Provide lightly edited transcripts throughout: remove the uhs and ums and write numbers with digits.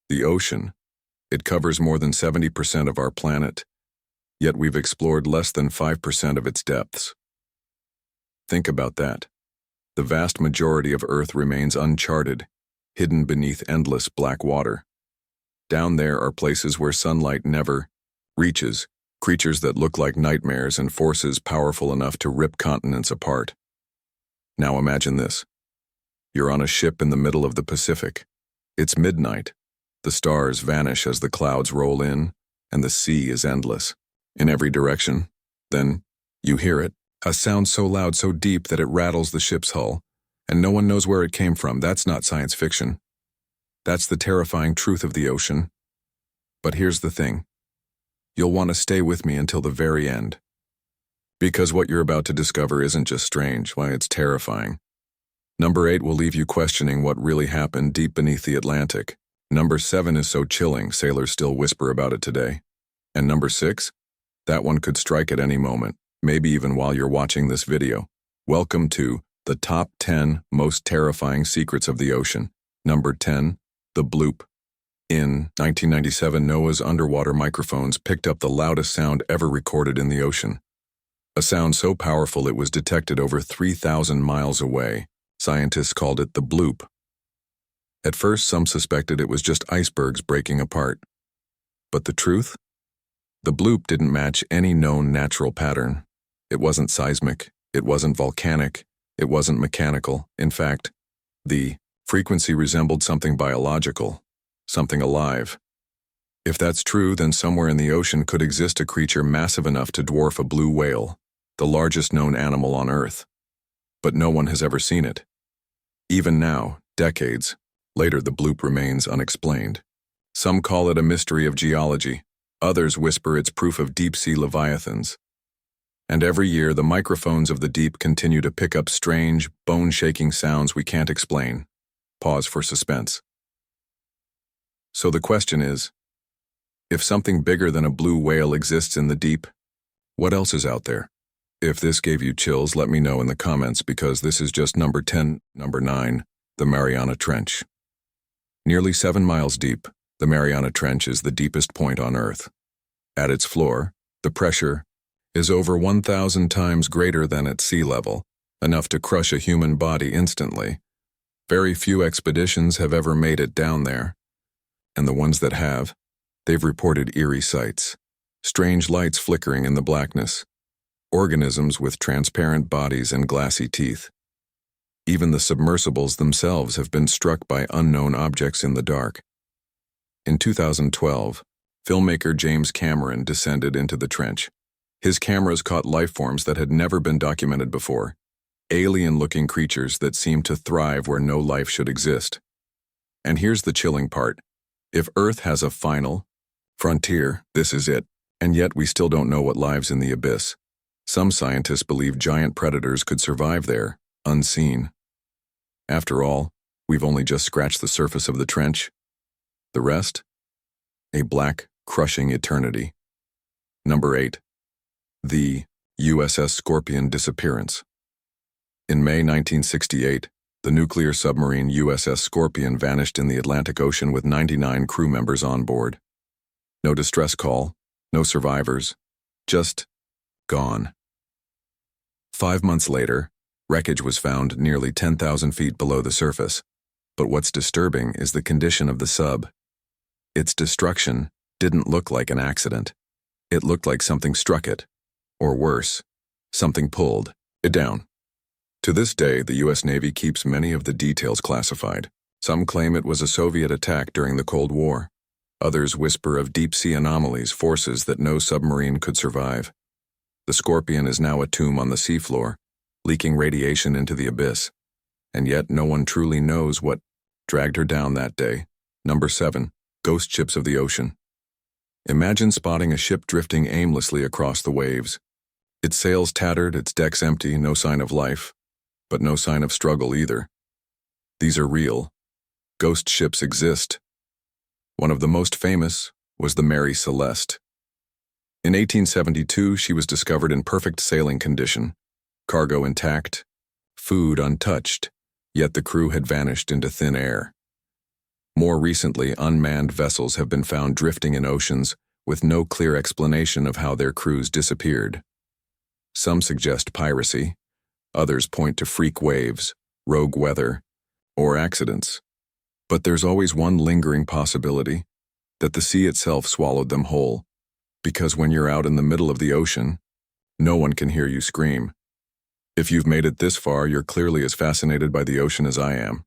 The ocean. It covers more than 70% of our planet, yet we've explored less than 5% of its depths. Think about that. The vast majority of Earth remains uncharted, hidden beneath endless black water. Down there are places where sunlight never reaches, creatures that look like nightmares and forces powerful enough to rip continents apart. Now imagine this. You're on a ship in the middle of the Pacific. It's midnight. The stars vanish as the clouds roll in, and the sea is endless, in every direction. Then, you hear it, a sound so loud, so deep that it rattles the ship's hull, and no one knows where it came from. That's not science fiction. That's the terrifying truth of the ocean. But here's the thing. You'll want to stay with me until the very end. Because what you're about to discover isn't just strange, why, it's terrifying. Number 8 will leave you questioning what really happened deep beneath the Atlantic. Number 7 is so chilling, sailors still whisper about it today. And number 6? That one could strike at any moment, maybe even while you're watching this video. Welcome to the top 10 most terrifying secrets of the ocean. Number 10, the Bloop. In 1997, NOAA's underwater microphones picked up the loudest sound ever recorded in the ocean. A sound so powerful it was detected over 3,000 miles away. Scientists called it the Bloop. At first, some suspected it was just icebergs breaking apart. But the truth? The Bloop didn't match any known natural pattern. It wasn't seismic, it wasn't volcanic, it wasn't mechanical. In fact, the frequency resembled something biological, something alive. If that's true, then somewhere in the ocean could exist a creature massive enough to dwarf a blue whale, the largest known animal on Earth. But no one has ever seen it. Even now, decades later, the Bloop remains unexplained. Some call it a mystery of geology. Others whisper it's proof of deep-sea leviathans. And every year, the microphones of the deep continue to pick up strange, bone-shaking sounds we can't explain. Pause for suspense. So the question is, if something bigger than a blue whale exists in the deep, what else is out there? If this gave you chills, let me know in the comments, because this is just number 10. Number 9, the Mariana Trench. Nearly 7 miles deep, the Mariana Trench is the deepest point on Earth. At its floor, the pressure is over 1,000 times greater than at sea level, enough to crush a human body instantly. Very few expeditions have ever made it down there, and the ones that have, they've reported eerie sights, strange lights flickering in the blackness, organisms with transparent bodies and glassy teeth. Even the submersibles themselves have been struck by unknown objects in the dark. In 2012, filmmaker James Cameron descended into the trench. His cameras caught lifeforms that had never been documented before, alien-looking creatures that seemed to thrive where no life should exist. And here's the chilling part. If Earth has a final frontier, this is it. And yet we still don't know what lives in the abyss. Some scientists believe giant predators could survive there, unseen. After all, we've only just scratched the surface of the trench. The rest? A black, crushing eternity. Number 8. The USS Scorpion disappearance. In May 1968, the nuclear submarine USS Scorpion vanished in the Atlantic Ocean with 99 crew members on board. No distress call, no survivors, just gone. 5 months later, wreckage was found nearly 10,000 feet below the surface. But what's disturbing is the condition of the sub. Its destruction didn't look like an accident. It looked like something struck it. Or worse, something pulled it down. To this day, the U.S. Navy keeps many of the details classified. Some claim it was a Soviet attack during the Cold War. Others whisper of deep-sea anomalies, forces that no submarine could survive. The Scorpion is now a tomb on the seafloor, leaking radiation into the abyss. And yet no one truly knows what dragged her down that day. Number 7, ghost ships of the ocean. Imagine spotting a ship drifting aimlessly across the waves. Its sails tattered, its decks empty, no sign of life, but no sign of struggle either. These are real. Ghost ships exist. One of the most famous was the Mary Celeste. In 1872, she was discovered in perfect sailing condition, cargo intact, food untouched, yet the crew had vanished into thin air. More recently, unmanned vessels have been found drifting in oceans with no clear explanation of how their crews disappeared. Some suggest piracy, others point to freak waves, rogue weather, or accidents. But there's always one lingering possibility, that the sea itself swallowed them whole, because when you're out in the middle of the ocean, no one can hear you scream. If you've made it this far, you're clearly as fascinated by the ocean as I am.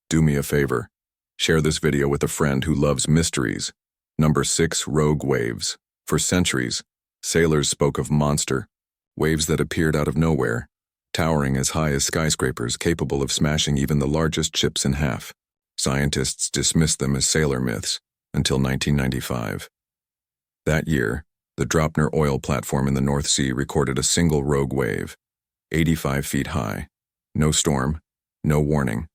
Do me a favor. Share this video with a friend who loves mysteries. Number 6. Rogue waves. For centuries, sailors spoke of monster waves that appeared out of nowhere, towering as high as skyscrapers, capable of smashing even the largest ships in half. Scientists dismissed them as sailor myths until 1995. That year, the Dropner oil platform in the North Sea recorded a single rogue wave, 85 feet high. No storm, no warning,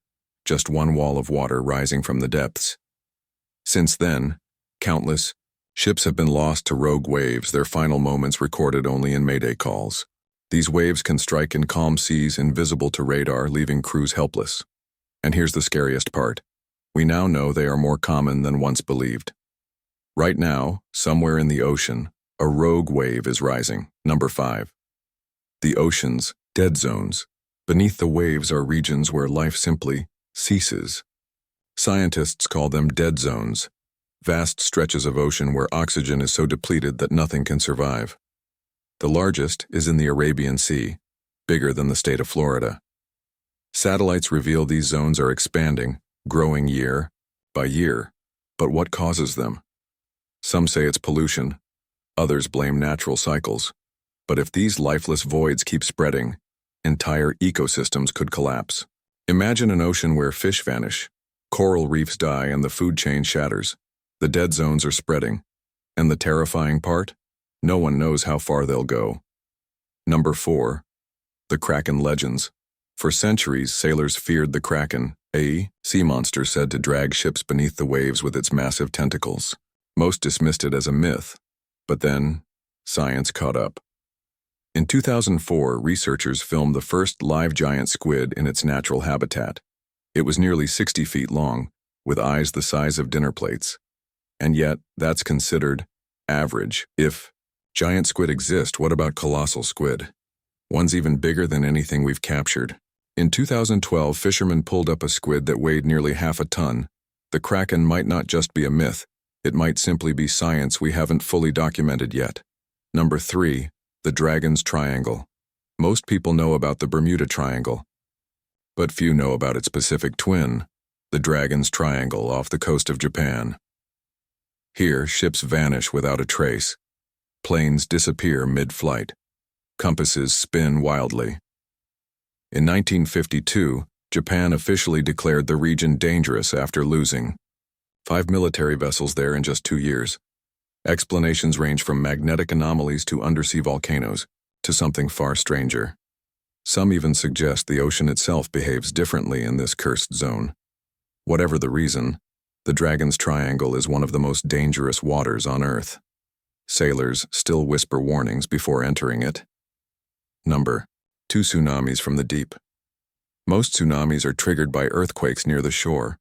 just one wall of water rising from the depths. Since then, countless ships have been lost to rogue waves, their final moments recorded only in mayday calls. These waves can strike in calm seas invisible to radar, leaving crews helpless. And here's the scariest part. We now know they are more common than once believed. Right now, somewhere in the ocean, a rogue wave is rising. Number 5. The ocean's dead zones. Beneath the waves are regions where life simply ceases. Scientists call them dead zones, vast stretches of ocean where oxygen is so depleted that nothing can survive. The largest is in the Arabian Sea, bigger than the state of Florida. Satellites reveal these zones are expanding, growing year by year. But what causes them? Some say it's pollution, others blame natural cycles. But if these lifeless voids keep spreading, entire ecosystems could collapse. Imagine an ocean where fish vanish, coral reefs die, and the food chain shatters. The dead zones are spreading. And the terrifying part? No one knows how far they'll go. Number 4. The Kraken legends. For centuries, sailors feared the Kraken, a sea monster said to drag ships beneath the waves with its massive tentacles. Most dismissed it as a myth, but then science caught up. In 2004, researchers filmed the first live giant squid in its natural habitat. It was nearly 60 feet long, with eyes the size of dinner plates. And yet, that's considered average. If giant squid exist, what about colossal squid? One's even bigger than anything we've captured. In 2012, fishermen pulled up a squid that weighed nearly half a ton. The Kraken might not just be a myth, it might simply be science we haven't fully documented yet. Number 3. The Dragon's Triangle. Most people know about the Bermuda Triangle, but few know about its Pacific twin, the Dragon's Triangle off the coast of Japan. Here, ships vanish without a trace. Planes disappear mid-flight. Compasses spin wildly. In 1952, Japan officially declared the region dangerous after losing 5 military vessels there in just 2 years. Explanations range from magnetic anomalies to undersea volcanoes, to something far stranger. Some even suggest the ocean itself behaves differently in this cursed zone. Whatever the reason, the Dragon's Triangle is one of the most dangerous waters on Earth. Sailors still whisper warnings before entering it. Number 2. Tsunamis from the deep. Most tsunamis are triggered by earthquakes near the shore,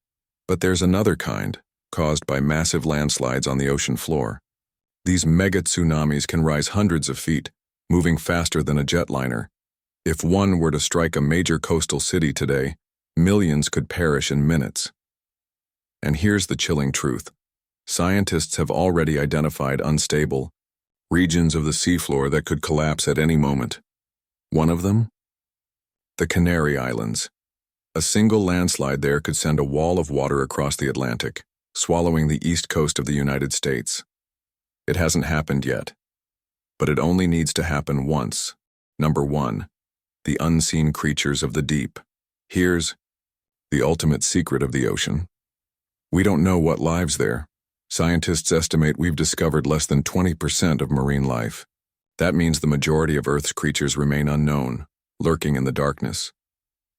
but there's another kind, caused by massive landslides on the ocean floor. These mega tsunamis can rise hundreds of feet, moving faster than a jetliner. If one were to strike a major coastal city today, millions could perish in minutes. And here's the chilling truth. Scientists have already identified unstable regions of the seafloor that could collapse at any moment. One of them? The Canary Islands. A single landslide there could send a wall of water across the Atlantic, swallowing the east coast of the United States. It hasn't happened yet, but it only needs to happen once. Number 1. The unseen creatures of the deep. Here's the ultimate secret of the ocean. We don't know what lives there. Scientists estimate we've discovered less than 20% of marine life. That means the majority of Earth's creatures remain unknown, lurking in the darkness.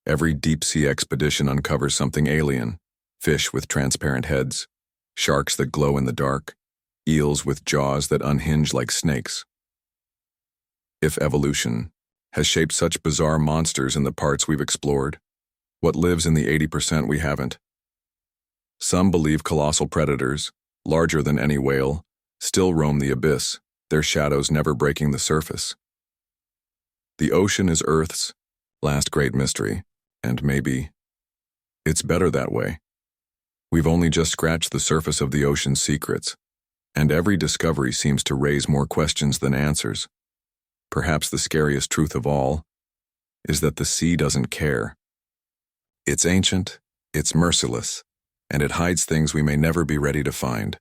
Every deep-sea expedition uncovers something alien: fish with transparent heads, sharks that glow in the dark, eels with jaws that unhinge like snakes. If evolution has shaped such bizarre monsters in the parts we've explored, what lives in the 80% we haven't? Some believe colossal predators, larger than any whale, still roam the abyss, their shadows never breaking the surface. The ocean is Earth's last great mystery, and maybe it's better that way. We've only just scratched the surface of the ocean's secrets, and every discovery seems to raise more questions than answers. Perhaps the scariest truth of all is that the sea doesn't care. It's ancient, it's merciless, and it hides things we may never be ready to find.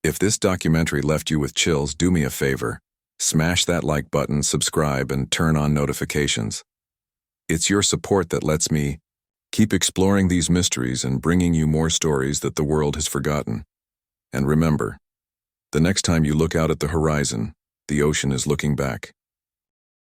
If this documentary left you with chills, do me a favor. Smash that like button, subscribe, and turn on notifications. It's your support that lets me keep exploring these mysteries and bringing you more stories that the world has forgotten. And remember, the next time you look out at the horizon, the ocean is looking back.